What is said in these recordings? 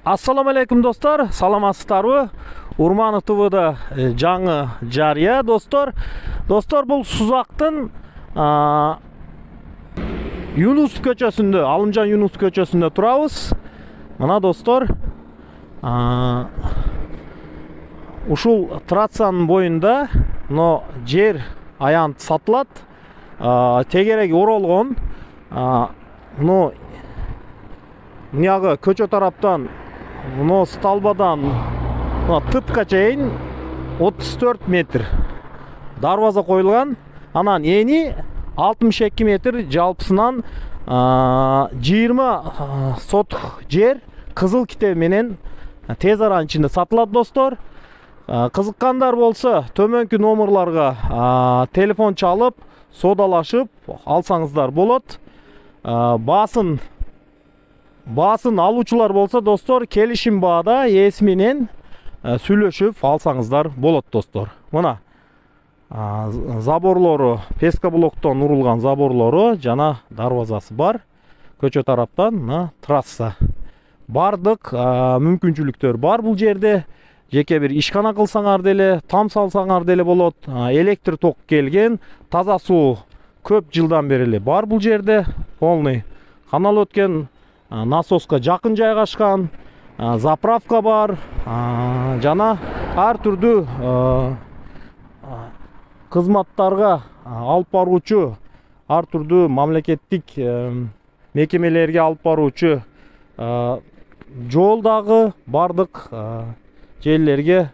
Assalamu alaikum dostlar, salamатсыздарбы? Урманов ТВ'да жаңы жария достор. Достор, бұл Сузактын Юнус көчөсүндө, Алымжан Юнус көчөсүндө турабыз. Мына достор, ушул трассанын боюнда но жер аянт сатылат. Тегереги оролгон. Но мынагы көчө тараптан мына сталбадан тыпка чейин 34 метр дарбаза коюлган. Анан эни 62 метр, жалпысынан 20 сотук жер кызыл китеби менен тез аранын ичинде сатылат достор. Кызыккандар болсо төмөнкү номерларга телефон чалып, содалашып алсаңыздар болот. Басын алуучулар болсо достор, келишим баада ээси менен сүйлөшүп алсаңыздар болот достор. Мына заборлору, пескоблоктон урулган заборлору жана дарбазасы бар. Көчө тараптан трасса. Бардык мүмкүнчүлүктөр бар бул жерде. Жеке бир ишкана кылсаңар деле, там салсаңар деле болот. Электр ток келген, таза суу көп жылдан бери эле бар бул жерде. Полный канал өткөн, насоска жакын жайгашкан, заправка бар, жана ар түрдүү кызматтарга алып баруучу, ар түрдүү мамлекеттик мекемелерге алып баруучу жолдагы бардык жерлерге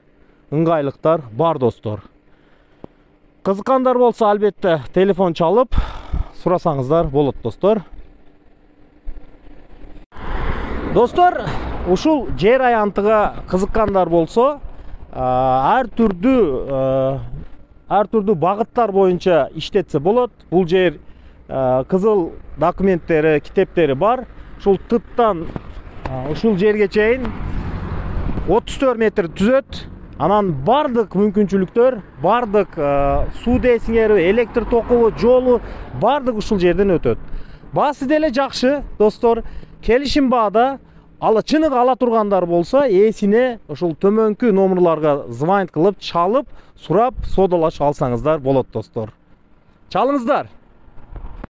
ыңгайлыктар бар достор. Кызыккандар болсо албетте телефон чалып сурасаңыздар болот достор. Достор, ушул жер аянтыга кызыккандар болсо, ар түрдүү багыттар боюнча иштетсе болот. Бул жер кызыл документтери, китептери бар. Ушул тыптан ушул жерге чейин 34 метр түзөт. Анан бардык мүмкүнчүлүктөр, бардык суу десиңер, электр току, жолу бардык ушул жерден өтөт. Баасы деле жакшы достор. Келишим баада чыныгы ала тургандар болсо, ээсине ушул төмөнкү номерларга звонить кылып, чалып, сурап, содалашып алсаңыздар болот достор. Чалыңыздар.